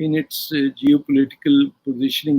in its geopolitical positioning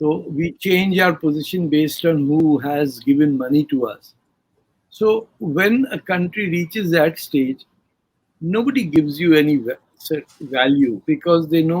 So we change our position based on who has given money to us. So when a country reaches that stage, nobody gives you any value because they know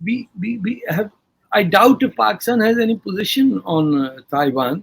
we have, I doubt if Pakistan has any position on Taiwan,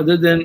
other than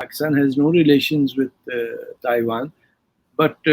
Pakistan has no relations with Taiwan, but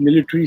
military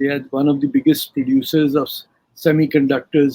they are one of the biggest producers of semiconductors.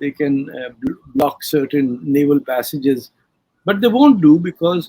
they can block certain naval passages, but they won't do because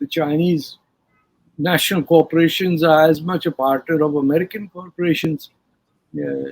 the Chinese national corporations are as much a partner of American corporations.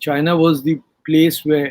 China was the place where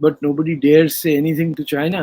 but nobody dares say anything to China,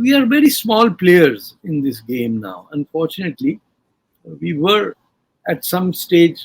we are very small players in this game now. Unfortunately, we were at some stage,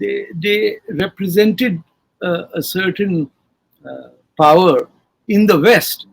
they represented a certain power in the West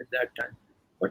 at that time. But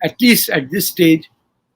at least at this stage.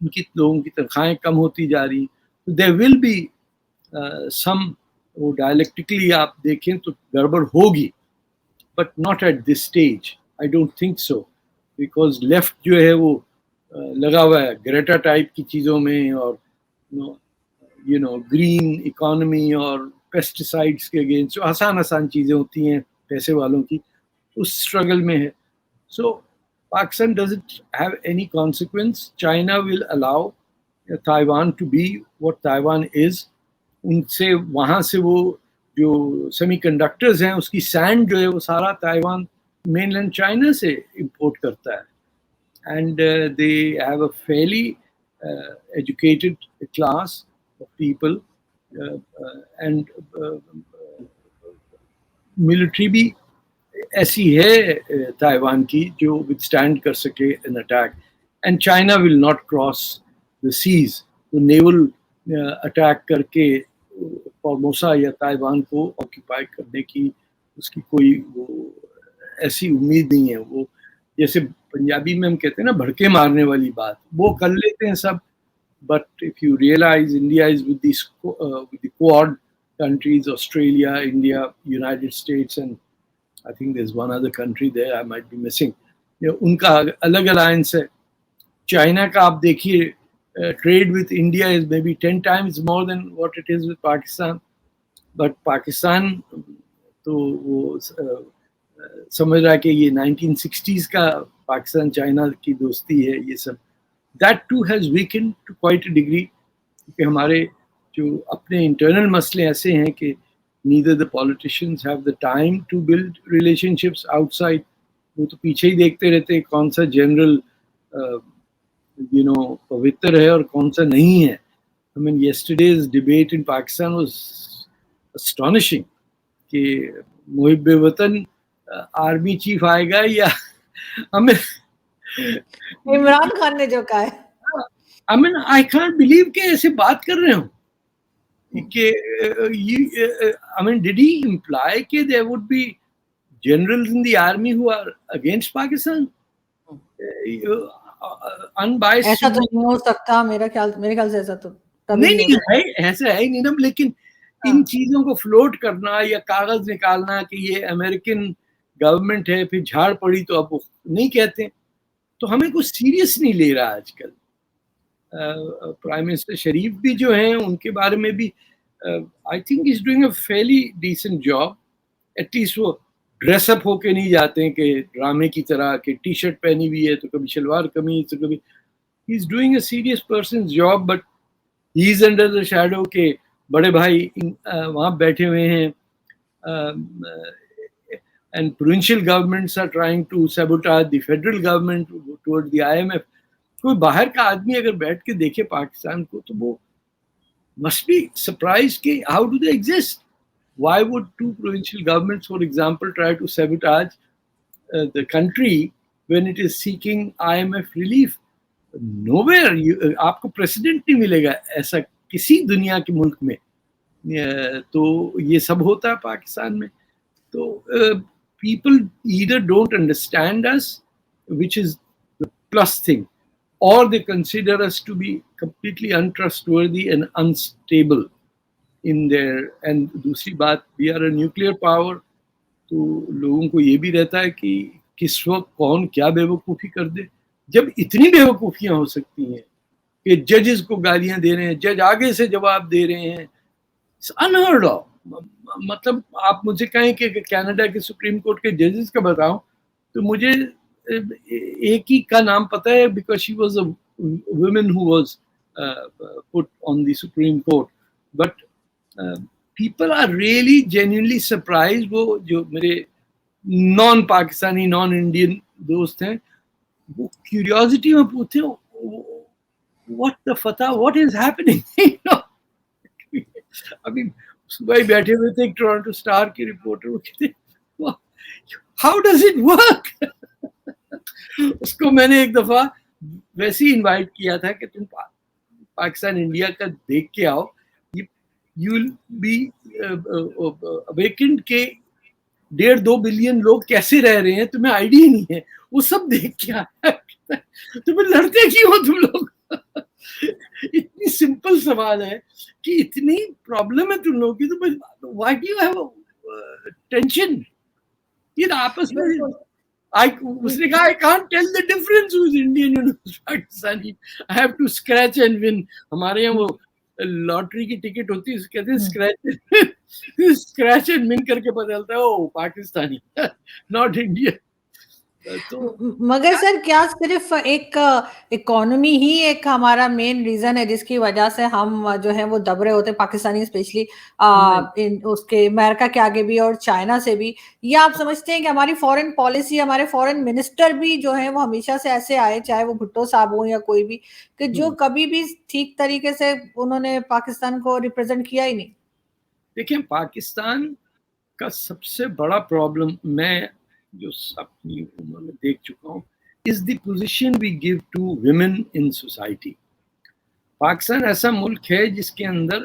ان کی لوگوں کی تنخواہیں کم ہوتی جا رہی ہیں. دیر will be some, وہ ڈائلیکٹکلی آپ دیکھیں تو گڑبڑ ہوگی, but not at this stage. I don't think so, because left جو ہے وہ لگا ہوا ہے گریٹا ٹائپ کی چیزوں میں, اور گرین اکانومی اور پیسٹیسائڈس کے اگینسٹ جو آسان چیزیں ہوتی ہیں پیسے والوں کی, اس اسٹرگل میں ہے. سو Pakistan doesn't have any consequence. China will allow Taiwan to be what Taiwan is. ان سے وہاں سے وہ جو سیمی کنڈکٹرز ہیں اس کی سینڈ جو ہے وہ سارا تائیوان مین لینڈ چائنا سے امپورٹ کرتا ہے. And they have a fairly educated class of people, and military بھی ایسی ہے تائیوان کی جو ود اسٹینڈ کر سکے ان attack. And China will not cross the seas, naval attack کر کے فارموسا یا تائیوان کو آکوپائی کرنے کی اس کی کوئی وہ ایسی امید نہیں ہے. وہ جیسے پنجابی میں ہم کہتے ہیں نا بھڑکے مارنے والی بات, وہ کر لیتے ہیں سب. But if you realise India is with the Quad countries, Australia, India, United States, and I think there's one other country there I might be missing. ان کا الگ alliance ہے. چائنا کا آپ دیکھیے trade with India is maybe 10 times more than what it is with Pakistan. But Pakistan تو وہ سمجھ رہا ہے کہ یہ 1960s کا پاکستان چائنا کی دوستی ہے یہ سب. That too has weakened to quite a degree, کہ ہمارے جو اپنے انٹرنل مسئلے ایسے ہیں کہ neither the politicians have the time to build relationships outside. وہ تو پیچھے ہی دیکھتے رہتے ہیں کون سا جنرل پوتر ہے اور کون سا نہیں ہے. I mean yesterday's debate in Pakistan was astonishing کہ محب وطن آرمی چیف آئے گا یا ہمیں عمران خان نے جو کہا ہے. I mean I can't believe کہ ایسے بات کر رہے ہوں. کہ I mean did he imply کہ there would be generals in the army who are against Pakistan? Unbiased ایسا تو نہیں ہو سکتا, میرے خیال سے ایسا تو نہیں ہے, ایسا ہے نہیں نا. لیکن ان چیزوں کو فلوٹ کرنا یا کاغذ نکالنا کہ یہ امریکن گورنمنٹ ہے پھر جھاڑ پڑی تو اب نہیں کہتے, تو ہمیں کچھ سیریس نہیں لے رہا آج کل. پرائم منسٹر شریف بھی جو ہیں ان کے بارے میں بھی I think is doing a fairly decent job. At least وہ ڈریس اپ ہو کے نہیں جاتے ہیں کہ ڈرامے کی طرح کہ ٹی شرٹ پہنی ہوئی ہے تو کبھی شلوار قمیض تو کبھی. He is doing a serious person's job, but he is under the shadow کہ بڑے بھائی وہاں بیٹھے ہوئے ہیں. And provincial governments are trying to sabotage the federal government toward the IMF. کوئی باہر کا آدمی اگر بیٹھ کے دیکھے پاکستان کو تو وہ must be surprised کہ how do they exist? Why would two provincial governments, for example, try to sabotage the country when it is seeking IMF relief? Nowhere. آپ کو precedent نہیں ملے گا ایسا کسی دنیا کے ملک میں. تو یہ سب ہوتا ہے پاکستان میں. تو people either don't understand us, which is the plus thing, or they consider us to be completely untrustworthy and unstable in their. And دوسری بات, we are a nuclear power, تو لوگوں کو یہ بھی رہتا ہے کہ کس وقت کون کیا بے وقوفی کر دے. جب اتنی بے وقوفیاں ہو سکتی ہیں کہ ججز کو گالیاں دے رہے ہیں, جج آگے سے جواب دے رہے ہیں, it's unheard of. مطلب آپ مجھے کہیں کہ کینیڈا کے سپریم کورٹ کے ججز کا بتاؤں تو مجھے ایک ہی کا نام پتہ ہے, because she was a woman who was put on the Supreme Court. But people are really genuinely surprised. وہ جو میرے نان پاکستانی نان انڈین دوست ہیں وہ کیوریوسٹی میں پوچھتے what the fatah, what is happening? ابھی صبح ہی بیٹھے ہوئے تھے ایک ٹورانٹو اسٹار کے رپورٹر, وہ کہتے how does it work? اس کو میں نے ایک دفعہ ویسے ہی انوائٹ کیا تھا کہ تم پاکستان انڈیا کا دیکھ کے آؤ, یو ول بی اویکنڈ کہ 1.5-2 بلین لوگ کیسے رہ رہے ہیں, تمہیں آئیڈیا نہیں ہے. وہ سب دیکھ کے آیا, تمہیں لڑتے کیوں ہو تم لوگ. اتنی سمپل سوال ہے کہ اتنی پرابلم ہے تم لوگوں کی, تو why do you have tension? یہ آپس میں اس نے کہا I can't tell the difference who's Indian and who's Pakistani. I have to scratch and win. ہمارے یہاں وہ لاٹری کی ٹکٹ ہوتی ہے, کہتے ہیں اسکریچ اینڈ ون کر کے پتہ چلتا ہے او پاکستانی ناٹ انڈین. مگر سر کیا صرف ایک اکانومی ہی ایک ہمارا مین ریزن ہے جس کی وجہ سے ہم جو ہے وہ دب رہے ہوتے ہیں پاکستانی اسپیشلی اس کے امریکہ کے آگے بھی اور چائنا سے بھی؟ یا آپ سمجھتے ہیں کہ ہماری فورن پالیسی, ہمارے فورن منسٹر بھی جو ہیں وہ ہمیشہ سے ایسے آئے, چاہے وہ بھٹو صاحب ہوں یا کوئی بھی, کہ جو کبھی بھی ٹھیک طریقے سے انہوں نے پاکستان کو ریپرزینٹ کیا ہی نہیں؟ دیکھیں پاکستان کا سب سے بڑا پرابلم میں جو اپنی عمر میں دیکھ چکا ہوں is the position we give to women in society. Pakistan ایسا ملک ہے جس کے اندر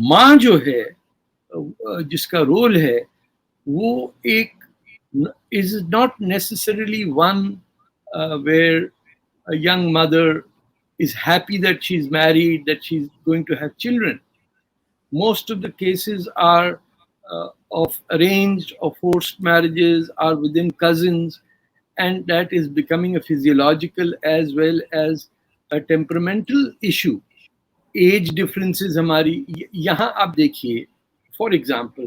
ماں جو ہے جس کا رول ہے وہ ایک is not necessarily one where a young mother is happy that she's married, that she's going to have children. Most of the cases are of arranged or forced marriages, are within cousins, and that is becoming a physiological as well as a temperamental issue. Age differences ہماری یہاں آپ دیکھیے for example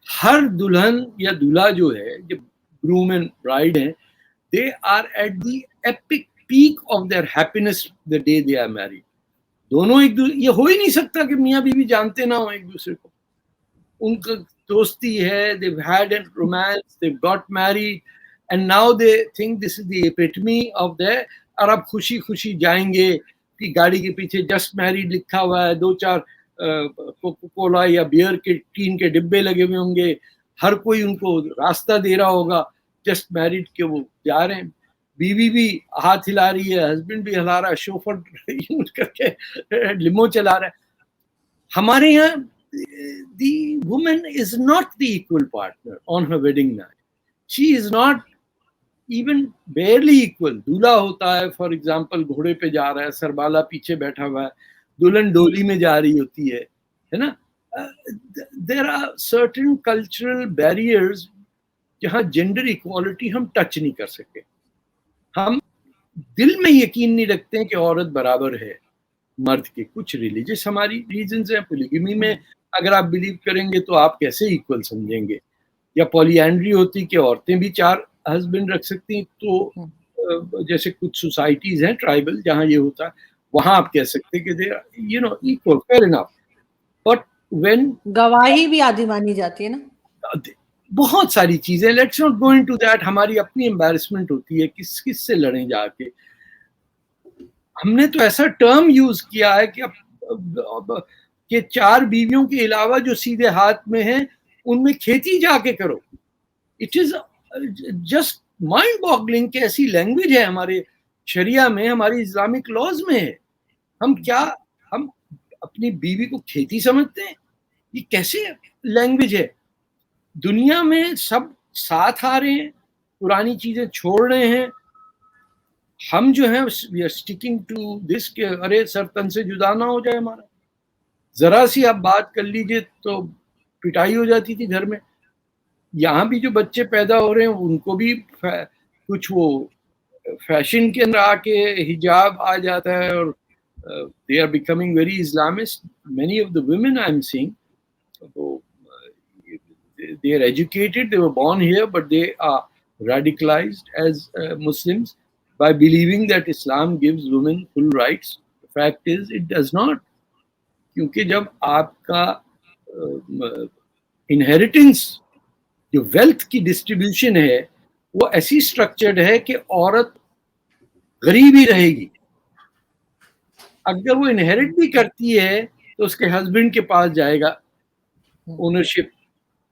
ہر دلہن یا دولہا جو ہے جب groom and bride ہیں they are at the epic peak of their happiness the day they are married. دونوں ایک دوسرے, یہ ہو ہی نہیں سکتا کہ میاں بیوی جانتے نہ ہوں ایک دوسرے کو, ان کا دوستی ہے, they've had a romance, they've got married and now they think this is the epitome of their, اور اب خوشی خوشی جائیں گے کہ گاڑی کے پیچھے جسٹ میریڈ لکھا ہوا ہے, 2-4 کوکا کولا یا بیئر کے ٹین کے ڈبے لگے ہوئے ہوں گے, ہر کوئی ان کو راستہ دے رہا ہوگا جسٹ میریڈ کے وہ جا رہے ہیں, بیوی بھی ہاتھ ہلا رہی ہے, ہسبینڈ بھی ہلا رہا ہے, شوفر یوز کر کے لمو چلا رہا ہے. ہمارے یہاں the woman is not the equal partner on her wedding night. She is not even barely equal. دولہا ہوتا ہے فار ایگزامپل گھوڑے پہ جا رہا ہے, سربالا پیچھے بیٹھا ہوا ہے, دلہن ڈولی میں جا رہی ہوتی ہے نا. There are certain cultural barriers جہاں جینڈر ایکوالٹی ہم ٹچ نہیں کر سکے. ہم دل میں یقین نہیں رکھتے ہیں کہ عورت برابر ہے مرد کے. کچھ ریلیجس ہماری ریزنز ہیں, پولیگمی میں اگر آپ بلیو کریں گے تو آپ کیسے ایکول سمجھیں گے, یا پولی اینڈری ہوتی کہ عورتیں بھی 4 ہسبینڈ رکھ سکتی ہیں, تو جیسے کچھ سوسائٹیز ہیں ٹرائبل جہاں یہ ہوتا ہے وہاں آپ کہہ سکتے کہ they you know equal, fair enough. But when گواہی بھی آدھی مانی جاتی ہے نا, بہت ساری چیزیں, let's not go into that. ہماری اپنی امبیرسمنٹ ہوتی ہے کس سے لڑیں جا کے. ہم نے تو ایسا ٹرم یوز کیا ہے کہ 4 بیویوں کے علاوہ جو سیدھے ہاتھ میں ہیں ان میں کھیتی جا کے کرو. It is just mind boggling کہ ایسی لینگویج ہے ہمارے شریعہ میں, ہماری اسلامک لاز میں ہے. ہم اپنی بیوی کو کھیتی سمجھتے ہیں؟ یہ کیسے لینگویج ہے؟ دنیا میں سب ساتھ آ رہے ہیں, پرانی چیزیں چھوڑ رہے ہیں. ہم جو ہیں we are sticking to this کہ ارے سر تن سے جدا نہ ہو جائے ہمارا. ذرا سی آپ بات کر لیجئے تو پٹائی ہو جاتی تھی گھر میں. یہاں بھی جو بچے پیدا ہو رہے ہیں ان کو بھی کچھ وہ فیشن کے اندر آ کے حجاب آ جاتا ہے, اور they are becoming very Islamist. Many of the women I am seeing, they are educated, they were born here, but they are radicalized as Muslims by believing that Islam gives women full rights. The fact is it does not. کیونکہ جب آپ کا inheritance جو wealth کی distribution ہے وہ ایسی structured ہے کہ عورت غریب ہی رہے گی. اگر وہ انہیریٹ بھی کرتی ہے تو اس کے ہسبینڈ کے پاس جائے گا اونرشپ,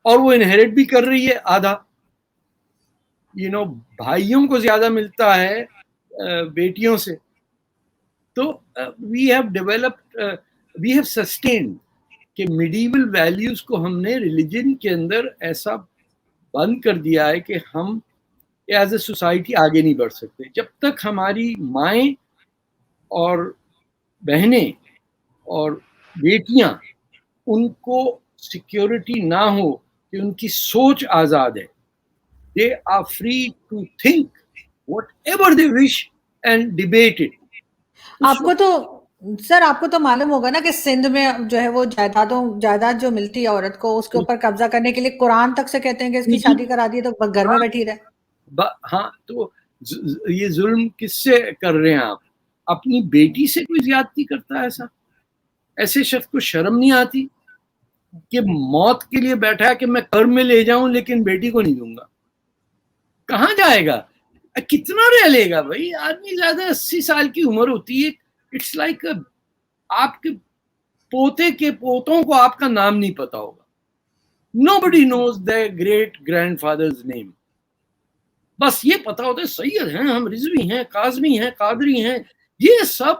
اور وہ انہیریٹ بھی کر رہی ہے آدھا. بھائیوں کو زیادہ ملتا ہے بیٹیوں سے. تو we have developed, we have sustained کہ میڈیول ویلیوز کو ہم نے ریلیجن کے اندر ایسا بند کر دیا ہے کہ ہم ایز اے سوسائٹی آگے نہیں بڑھ سکتے. جب تک ہماری مائیں اور بہنیں اور بیٹیاں ان کو سیکیورٹی نہ ہو کہ ان کی سوچ آزاد ہے. They are free to think whatever they wish and debate it. آپ کو تو سر آپ کو تو معلوم ہوگا نا کہ سندھ میں جو ہے وہ جائیداد جو ملتی ہے عورت کو اس کے اوپر قبضہ کرنے کے لیے قرآن تک سے کہتے ہیں کہ اس کی شادی کرا دی تو گھر میں بیٹھی رہے. ہاں تو یہ ظلم کس سے کر رہے ہیں آپ؟ اپنی بیٹی سے کوئی زیادتی کرتا ہے ایسے شخص کو شرم نہیں آتی کہ موت کے لیے بیٹھا ہے کہ میں گھر میں لے جاؤں لیکن بیٹی کو نہیں دوں گا؟ کہاں جائے گا؟ کتنا رہ لے گا بھائی؟ آدمی زیادہ 80 سال کی عمر ہوتی ہے. اٹس لائک آپ کے پوتے کے پوتوں کو آپ کا نام نہیں پتا ہوگا. Nobody knows their great grandfather's name. بس یہ پتا ہوتا ہے سید ہیں ہم، رضوی ہیں، کاظمی ہیں، قادری ہیں. یہ سب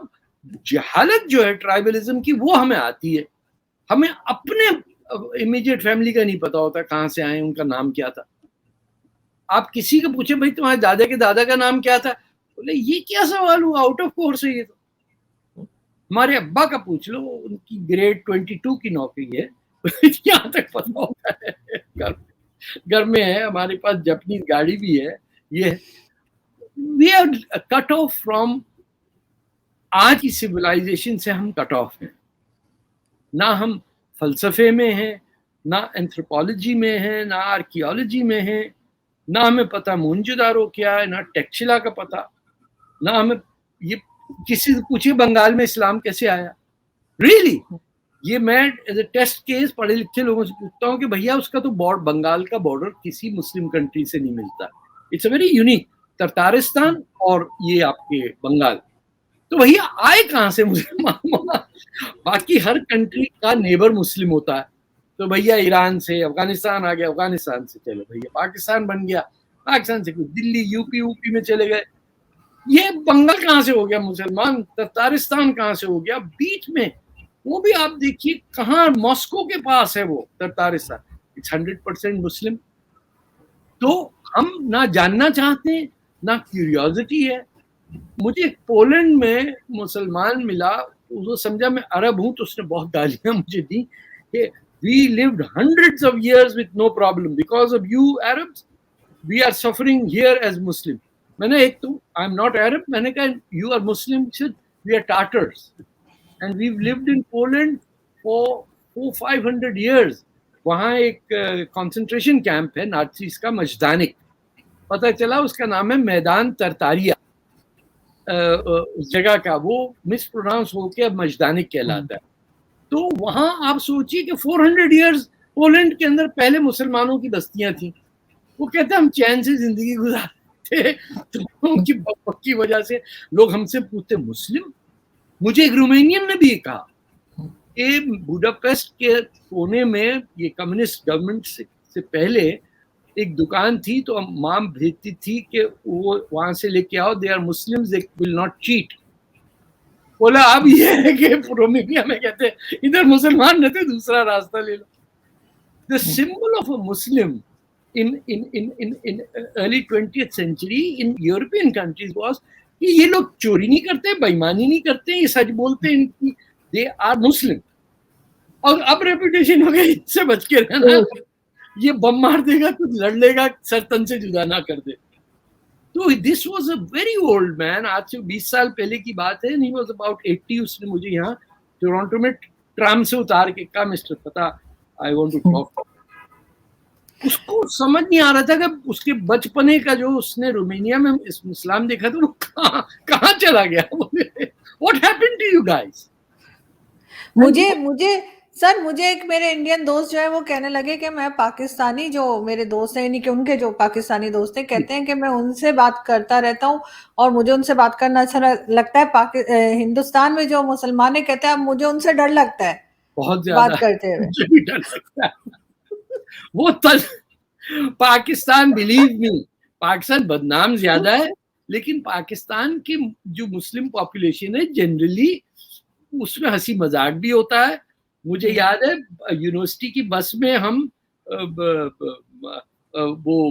جہالت جو ہے ٹرائبلزم کی وہ ہمیں آتی ہے. ہمیں اپنے امیڈیٹ فیملی کا نہیں پتا ہوتا کہاں سے آئے، ان کا نام کیا تھا. آپ کسی کو پوچھیں بھائی تمہارے دادا کے دادا کا نام کیا تھا، بولے یہ کیا سوال ہوا، آؤٹ آف کورس ہے یہ تو. ہمارے ابا کا پوچھ لو، ان کی گریڈ 22 کی نوکری ہے، یہاں تک پتا ہوتا ہے. گھر میں ہے، ہمارے پاس جاپنیز گاڑی بھی ہے. یہ we are cut off from, آج کی سویلائزیشن سے ہم کٹ آف ہیں. نہ ہم فلسفے میں ہیں، نہ اینتھروپولوجی میں ہیں، نہ آرکیالوجی میں ہیں، نہ ہمیں پتا مونجودارو کیا ہے، نہ ٹیکچلا کا پتا، نہ ہمیں یہ کسی سے پوچھے بنگال میں اسلام کیسے آیا. ریئلی یہ میں ایز اے ٹیسٹ کیس پڑھے لکھے لوگوں سے پوچھتا ہوں کہ بھیا اس کا تو بنگال کا بارڈر کسی مسلم کنٹری سے نہیں ملتا. It's a very unique. Tatarstan اور یہ آپ کے بنگال، تو بھیا آئے کہاں سے مسلمان؟ باقی ہر کنٹری کا نیبر مسلم ہوتا ہے. تو بھیا ایران سے افغانستان آ گیا، افغانستان سے چلو بھیا پاکستان بن گیا، پاکستان سے دلی یو پی میں چلے گئے. یہ بنگال کہاں سے ہو گیا مسلمان؟ ترتارستان کہاں سے ہو گیا؟ بیچ میں وہ بھی آپ دیکھیے کہاں، ماسکو کے پاس ہے وہ ترتارستان. اٹس 100% مسلم. تو ہم نہ جاننا چاہتے ہیں نہ کیوریوزٹی ہے. مجھے پولینڈ میں مسلمان ملا، وہ سمجھا میں عرب ہوں، تو اس نے بہت گالیاں مجھے دی کہ we lived hundreds of years with no problem because of you Arabs we are suffering here as Muslim. میں نے ایک تو I am not Arab، میں نے کہا you are Muslim, said we are Tatars and we've lived in Poland for 400-500 years. وہاں ایک concentration camp ہے نازیز کا، مجدانک، پتہ چلا اس کا نام ہے میدان ترتاریا. اس جگہ کا وہ مس پروناؤنس ہو کے اب مجدانک کہلاتا ہے. تو وہاں آپ سوچیے کہ 400 ایئرز پولینڈ کے اندر پہلے مسلمانوں کی بستیاں تھیں. وہ کہتے ہم چین سے زندگی گزارتے، ان کی بک کی وجہ سے لوگ ہم سے پوچھتے مسلم. مجھے ایک رومینین نے بھی کہا کہ بوڈاپیسٹ کے کونے میں یہ کمیونسٹ گورنمنٹ سے پہلے ایک دکان تھی، تو ماں بھیجتی تھی کہ وہ وہاں سے لے کے آؤ، they are Muslims, they will not cheat. بولا اب یہ ہے کہ رومینیا میں کہتے ہیں ادھر مسلمان رہتے دوسرا راستہ لے لو. The symbol of a Muslim in early 20th century in European countries was کہ یہ لوگ چوری نہیں کرتے، بےایمانی نہیں کرتے، یہ سچ بولتے ہیں، ان کی they are Muslim. اور اب ریپوٹیشن ہو گئی اس سے بچ کے رہنا، یہ بم مار دے گا تو لڑ لے گا، سر تن سے جدا نہ کر دے. تو this was a very old man, آج سے 20 سال پہلے کی بات ہے. He was about 80. اس نے مجھے یہاں ٹورانٹو میں ٹرام سے اتار کے کہا mister Fateh I want to talk. اس کو سمجھ نہیں آ رہا تھا کہ اس کے بچپنے کا جو اس نے رومینیا میں اسلام دیکھا تھا وہ کہاں چلا گیا. What happen to you guys? مجھے ایک میرے انڈین دوست جو ہے وہ کہنے لگے کہ میں پاکستانی جو میرے دوست ہیں، یعنی کہ ان کے جو پاکستانی دوست ہیں، کہتے ہیں کہ میں ان سے بات کرتا رہتا ہوں اور مجھے ان سے بات کرنا اچھا لگتا ہے. ہندوستان میں جو مسلمان ہیں کہتے ہیں اب مجھے ان سے ڈر لگتا ہے بہت زیادہ بات کرتے ہوئے. مجھے بھی ڈر لگتا ہے. وہ پاکستان، بلیو می، پاکستان بدنام زیادہ ہے، لیکن پاکستان کی جو مسلم پاپولیشن ہے جنرلی اس میں ہنسی مذاق بھی ہوتا ہے. مجھے یاد ہے یونیورسٹی کی بس میں ہم وہ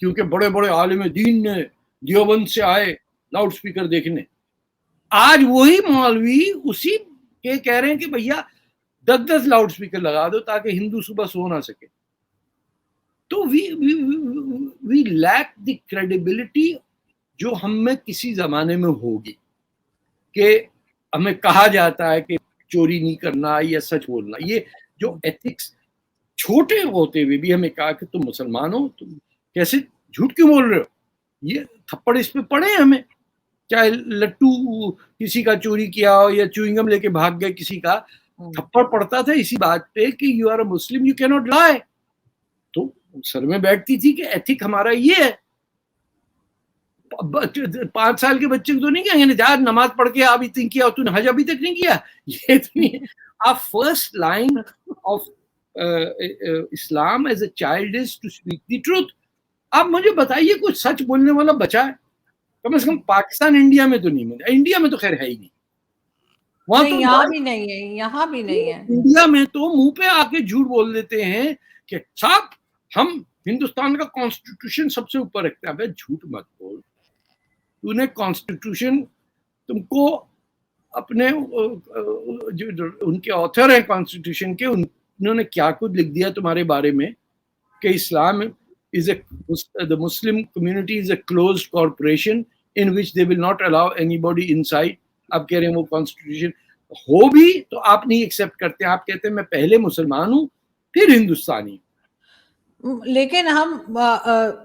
کیونکہ بڑے بڑے عالم دین نے دیوبند سے آئے لاؤڈ اسپیکر دیکھنے. آج وہی مولوی اسی کے کہہ رہے ہیں کہ بھیا 10 لاؤڈ اسپیکر لگا دو تاکہ ہندو صبح سو نہ سکے. تو وی لیک دی کریڈیبلٹی جو ہم میں کسی زمانے میں ہوگی, کہ ہمیں کہا جاتا ہے کہ چوری نہیں کرنا یا سچ بولنا. یہ جو ایتھکس چھوٹے ہوتے ہوئے بھی ہمیں کہا کہ تم مسلمان ہو, تم کیسے جھوٹ کیوں بول رہے ہو, یہ تھپڑ اس پہ پڑے ہمیں. چاہے لٹو کسی کا چوری کیا ہو یا چوئنگم لے کے بھاگ گئے کسی کا, تھپڑ پڑتا تھا اسی بات پہ کہ you are a Muslim, you کی ناٹ لائی. تو سر میں بیٹھتی تھی کہ ایتھک ہمارا یہ ہے. 5 سال کے بچے کو تو نہیں کہیں گے جا نماز پڑھ کے آپ اتنی کیا, تو نے حج ابھی تک نہیں کیا. یہ تو نہیں. آپ first line of Islam as a child is to speak the truth. آپ مجھے بتائیے کچھ سچ بولنے والا بچا ہے کم از کم پاکستان انڈیا میں تو نہیں ملے. انڈیا میں تو خیر ہے ہی نہیں, وہاں تو یہاں بھی نہیں ہے, یہاں بھی نہیں ہے. انڈیا میں تو منہ پہ آ کے جھوٹ بول دیتے ہیں کہ صاحب ہم ہندوستان کا کانسٹیٹیوشن سب سے اوپر رکھتے ہیں. جھوٹ مت بول. تو نے کانسٹیٹیوشن تم کو اپنے جو ان کے آتھر ہیں کانسٹیٹیوشن کے, انہوں نے کیا کچھ لکھ دیا تمہارے بارے میں کہ اسلام is the Muslim community is a closed corporation in which they will not allow anybody inside. آپ کہہ رہے ہیں وہ کانسٹیٹیوشن ہو بھی تو آپ نہیں ایکسپٹ کرتے. آپ کہتے ہیں میں پہلے مسلمان ہوں پھر ہندوستانی. لیکن ہم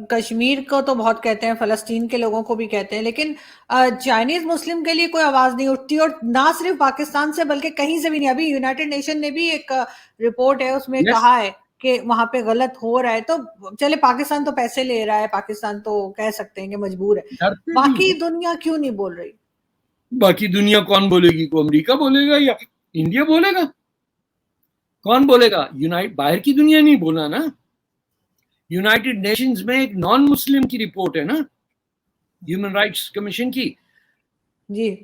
کشمیر کو تو بہت کہتے ہیں, فلسطین کے لوگوں کو بھی کہتے ہیں, لیکن چائنیز مسلم کے لیے کوئی آواز نہیں اٹھتی. اور نہ صرف پاکستان سے بلکہ کہیں سے بھی نہیں. ابھی یونائٹڈ نیشن نے بھی ایک رپورٹ ہے, اس میں کہا ہے کہ وہاں پہ غلط ہو رہا ہے. تو چلے پاکستان تو پیسے لے رہا ہے, پاکستان تو کہہ سکتے ہیں کہ مجبور ہے, باقی دنیا کیوں نہیں بول رہی؟ باقی دنیا کون بولے گی؟ کو امریکہ بولے گا یا انڈیا بولے گا؟ کون بولے گا؟ باہر کی دنیا نہیں بولا نا. یونائٹڈ نیشنز میں ایک نان مسلم کی رپورٹ ہے نا, ہیومن رائٹس کمیشن کی. جی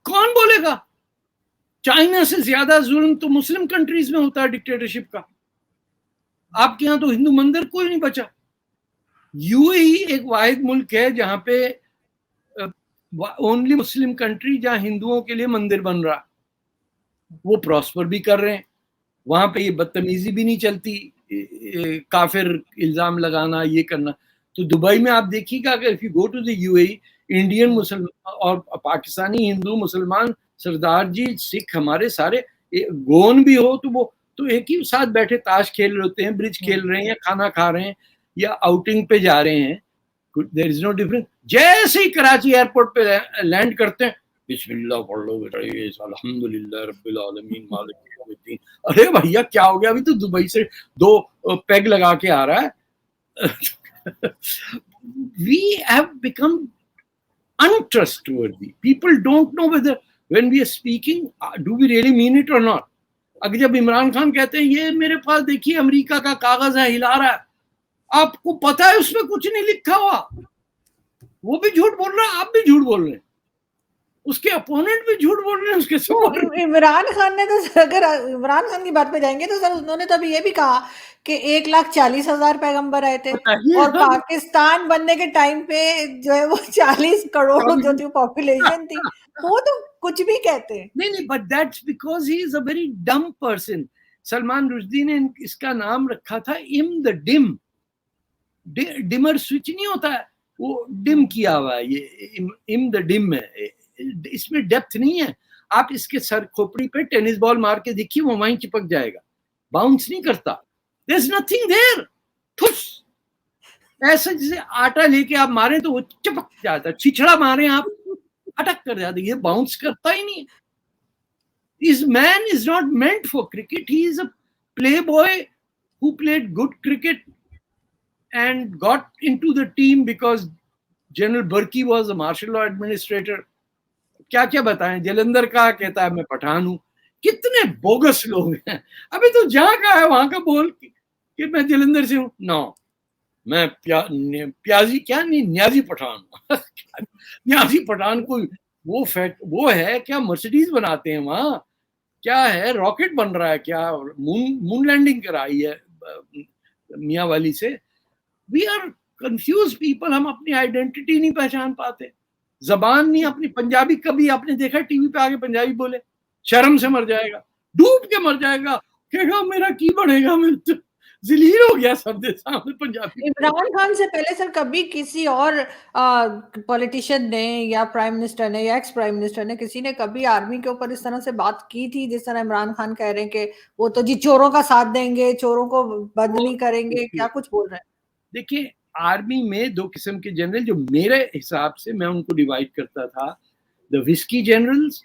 کون بولے گا؟ چائنا سے زیادہ ظلم تو مسلم کنٹریز میں ہوتا ہے ڈکٹیٹرشپ کا. آپ کے ہاں تو ہندو مندر کوئی نہیں بچا. یو اے ای ایک واحد ملک ہے جہاں پہ اونلی مسلم کنٹری جہاں ہندوؤں کے لیے مندر بن رہا, وہ پراسپر بھی کر رہے ہیں. وہاں پہ یہ بدتمیزی بھی نہیں چلتی, کافر الزام لگانا یہ کرنا. تو دبئی میں آپ دیکھیے گا کہ if you go to the UAE, Indian مسلمان اور پاکستانی ہندو مسلمان سردار جی سکھ ہمارے سارے گون بھی ہو تو وہ تو ایک ہی ساتھ بیٹھے تاش کھیل رہے ہوتے ہیں, برج کھیل رہے ہیں یا کھانا کھا رہے ہیں یا آؤٹنگ پہ جا رہے ہیں. There is no difference. جیسے ہی کراچی ایئرپورٹ پہ لینڈ کرتے ہیں بسم اللہ پڑھ لو بیٹا, الحمدللہ رب العالمین مالک یوم الدین. ارے بھیا کیا ہو گیا؟ ابھی تو دبئی سے 2 پیگ لگا کے آ رہا ہے. We have become untrustworthy. People don't know whether when we are speaking, do we really mean it or not. اگر جب عمران خان کہتے ہیں یہ میرے پاس دیکھیے امریکہ کا کاغذ ہے ہلا رہا ہے, آپ کو پتا ہے اس میں کچھ نہیں لکھا ہوا, وہ بھی جھوٹ بول رہا ہے, آپ بھی جھوٹ بول رہے ہیں, اس کے اپوننٹ بھی جھوٹ بول رہے ہیں, اس کے عمران خان نے تو, اگر عمران خان کی بات پہ جائیں گے تو سر انہوں نے تو ابھی یہ بھی کہا کہ 1,40,000 پیغمبر آئے تھے, اور پاکستان بننے کے ٹائم پہ جو ہے وہ 40 کروڑ جو تھی پاپولیشن تھی. وہ تو کچھ بھی کہتے ہیں. نہیں, but that's because he is a very dumb person. Salman Rushdie نے اس کا نام رکھا تھا ام دا ڈم. ڈمر سوئچ نہیں ہوتا ہے, وہ ڈم کیا ہوا ہے, یہ ام دا ڈم ہے, اس میں ڈیپتھ نہیں ہے. آپ اس کے سر کھوپڑی پہ ٹینس بال مار کے دیکھیے, وہ وہیں چپک جائے گا, باؤنس نہیں کرتا. there is nothing there. ٹھس ایسا جیسے آٹا لے کے آپ ماریں تو وہ چپک جاتا ہے, چھچڑا ماریں آپ اٹک کر جاتے, یہ باؤنس کرتا ہی نہیں. This man is not meant for cricket. He is a playboy who played good cricket and got into the team because General Burki was a martial law administrator. کیا کیا بتائیں, جلندر کا کہتا ہے میں پٹھان ہوں. کتنے بوگس لوگ ہیں. ابھی تو جہاں کا ہے وہاں کا بول کہ میں جلندر سے ہوں. نو, میں پیازی کیا نہیں, نیازی پٹھان ہوں. نیازی پٹھان کوئی وہ ہے کیا؟ مرسیڈیز بناتے ہیں وہاں, کیا ہے راکٹ بن رہا ہے, کیا مون لینڈنگ کرائی ہے میاں والی سے. We are confuse people. ہم اپنی آئیڈینٹی نہیں پہچان پاتے, زبان نہیں اپنی. پنجابی کبھی آپ نے دیکھا ٹی وی پہ آگے پنجابی بولے؟ شرم سے مر جائے گا, ڈوب کے مر جائے گا, کہے گا میرا کی بڑھے گا, میں ذلیل ہو گیا سب کے سامنے پنجابی. عمران خان سے پہلے سر کبھی کسی اور پولیٹیشین نے یا پرائم منسٹر نے یا ایکس پرائم منسٹر نے کسی نے کبھی آرمی کے اوپر اس طرح سے بات کی تھی جس طرح عمران خان کہہ رہے ہیں کہ وہ تو جی چوروں کا ساتھ دیں گے, چوروں کو بند نہیں کریں گے, کیا کچھ بول رہے ہیں؟ دیکھیے آرمی میں دو قسم کے جنرل جو میرے حساب سے میں ان کو ڈیوائڈ کرتا تھا, دا وسکی جنرلز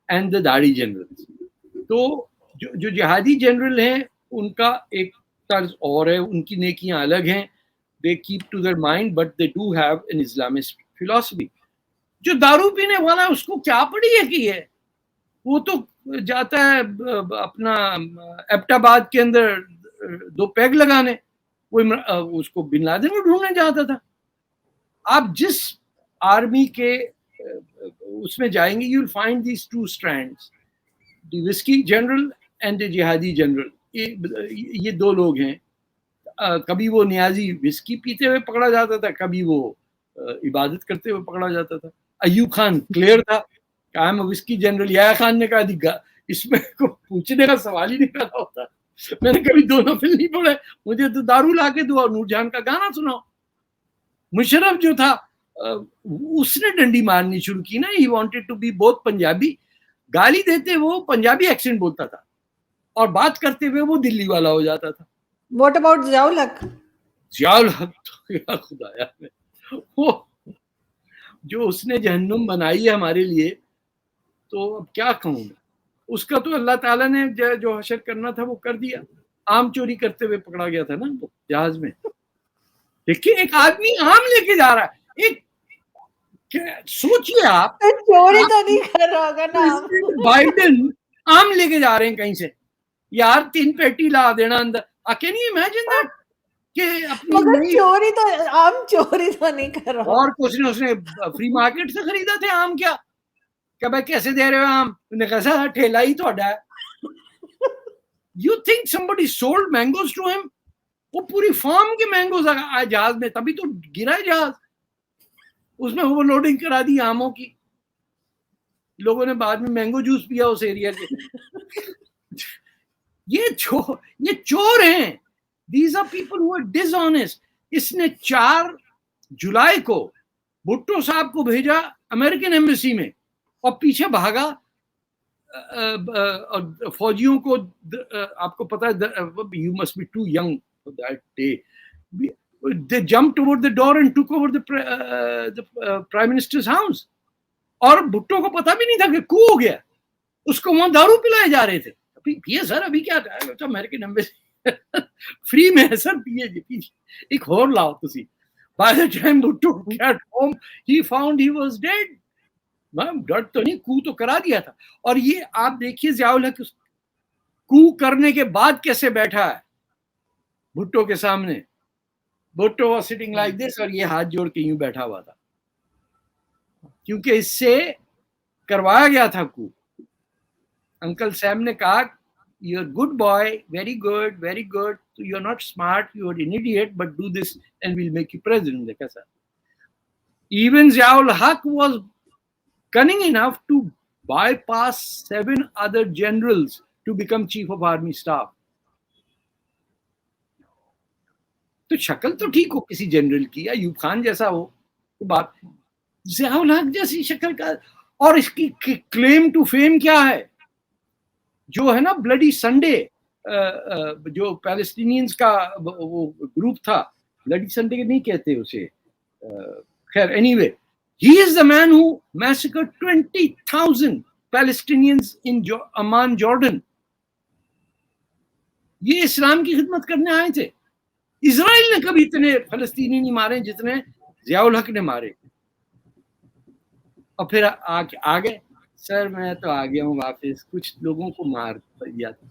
اینڈ دا داڑھی جنرلز. تو جو جہادی جنرل ہیں ان کا ایک طرز اور ہے, ان کی نیکیاں الگ ہیں, they keep to their mind but they do have an Islamist philosophy. جو دارو پینے والا ہے اس کو کیا پڑی ہے کہ ہے, وہ تو جاتا ہے اپنا ایبٹ آباد کے اندر 2 پیگ لگانے, وہ اس کو بن لادن کو ڈھونڈنے جاتا تھا. آپ جس آرمی کے اس میں جائیں گے, you'll find these 2 strands, the whiskey general and the jihadi general. یہ 2 لوگ ہیں. کبھی وہ نیازی وسکی پیتے ہوئے پکڑا جاتا تھا, کبھی وہ عبادت کرتے ہوئے پکڑا جاتا تھا. ایوب خان کلیئر تھا کہ I am a whisky general. یا خان نے کہا اس میں کو پوچھنے کا سوال ہی نہیں پیدا ہوتا, میں نے کبھی 2 نفل نہیں پڑھے, مجھے تو دارو لا کے دو اور نور جہان کا گانا سناؤ. مشرف جو تھا اس نے ڈنڈی مارنی شروع کی نا, he wanted to be both Punjabi. گالی دیتے وہ پنجابی ایکسنٹ بولتا تھا اور بات کرتے ہوئے وہ دلی والا ہو جاتا تھا. What about ضیاء الحق؟ ضیاء الحق تو یا خدایا میں, وہ جو اس نے جہنم بنائی ہے ہمارے لیے, تو اب کیا کہوں میں. اس کا تو اللہ تعالیٰ نے جو حشر کرنا تھا وہ کر دیا. آم چوری کرتے ہوئے پکڑا گیا تھا نا وہ جہاز میں. دیکھیے ایک آدمی آم لے کے جا رہا ہے, ایک سوچیے آپ, چوری تو نہیں کر رہا ہوگا نا بائیڈن آم لے کے جا رہے ہیں کہیں سے, یار 3 پیٹی لا دینا اندر. کین یو امیجن دیٹ کہ اپنی چوری تو آم چوری تو نہیں کر رہا. اور کچھ نہیں, اس نے فری مارکیٹ سے خریدا تھے آم. کیا کہ بھائی کیسے دے رہے ہو آم؟ نے کہا ٹھیلا ہی تھوڑا ہے. You think somebody sold mangoes to him? وہ پوری فارم کے مینگوز آئے جہاز میں, تبھی تو گرا ہے جہاز. اس میں اوور لوڈنگ کرا دی آموں کی. لوگوں نے بعد میں مینگو جوس پیا اس ایریا کے. یہ چور ہیں. These are people who are dishonest. اس نے 4 جولائی کو بھٹو صاحب کو بھیجا امریکن ایمبیسی میں اور پیچھے بھاگا فوجیوں کو. آپ کو پتا ہے you must be too young for that day. They jumped over the door and took over the prime minister's house. اور بھٹو کو پتا بھی نہیں تھا کہ کو ہو گیا. اس کو وہاں دارو پلائے جا رہے تھے. پیے سر ابھی کیا امریکن ایمبیسی فری میں ہے سر, پیے ایک اور لاؤ تسی. By the time Bhutto got home, he found he was dead. ڈر تو نہیں, کو تو کرا دیا تھا. اور یہ آپ دیکھیے ضیاء الحق کو کرنے کے بعد کیسے بیٹھا ہے بھٹو کے سامنے. Bhutto was sitting like this اور یہ ہاتھ جوڑ کے یوں بیٹھا ہوا تھا, کیونکہ اس سے کروایا گیا تھا کو. انکل سیم نے کہا you're a good boy, very good, very good. You're not smart, you're an idiot, but do this and we'll make you president. دیکھا سر, even Zia ul Haq was cunning enough to bypass 7 other generals to become chief of army staff. تو شکل تو ٹھیک ہو کسی general کی, ایوب خان جیسا ہو تو بات. ضیاء الحق جیسی شکل کا, اور اس کی کلیم ٹو فیم کیا ہے, جو ہے نا بلڈی سنڈے, جو پیلسٹینینز کا وہ گروپ تھا, بلڈی سنڈے نہیں کہتے اسے, خیر any way, he is the man who massacred 20,000 Palestinians in Amman, Jordan. یہ اسلام کی خدمت کرنے آئے تھے. اسرائیل نے کبھی اتنے فلسطینی نہیں مارے جتنے ضیاء الحق نے مارے. اور پھر آگے سر میں تو آ گیا ہوں واپس, کچھ لوگوں کو مار دیا تھا.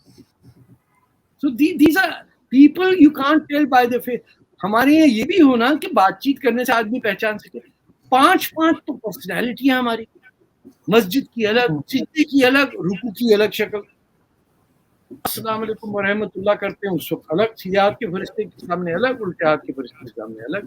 So these are people you can't tell by the face. ہمارے یہاں یہ بھی ہونا کہ بات چیت کرنے سے آدمی پہچان سکے. 5 تو پرسنالٹی ہے ہماری, مسجد کی الگ, سجدے کی الگ, رکوع کی الگ شکل. السلام علیکم ورحمۃ اللہ کرتے ہیں اس وقت الگ, سیدھے ہاتھ کے فرشتے کے سامنے الگ, الٹے ہاتھ کے فرشتے کے سامنے الگ.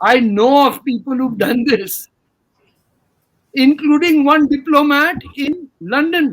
I know of people who've done this, including one diplomat in London.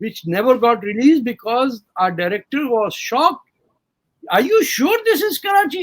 which never got released because our director was shocked. Are you sure this is Karachi?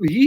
He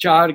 4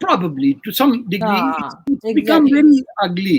Probably to some degree it's become very ugly.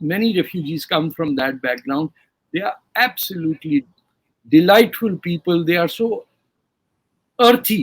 many refugees come from that background, they are absolutely delightful people. They are so earthy.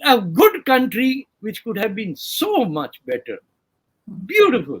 a good country which could have been so much better, beautiful,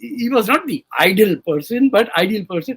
he was not the ideal person, but ideal person.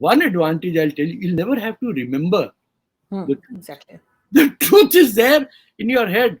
one advantage I'll tell you, you'll never have to remember. Exactly. The truth is there in your head.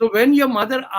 So when your mother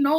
No.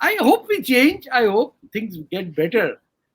I hope we change, I hope things get better,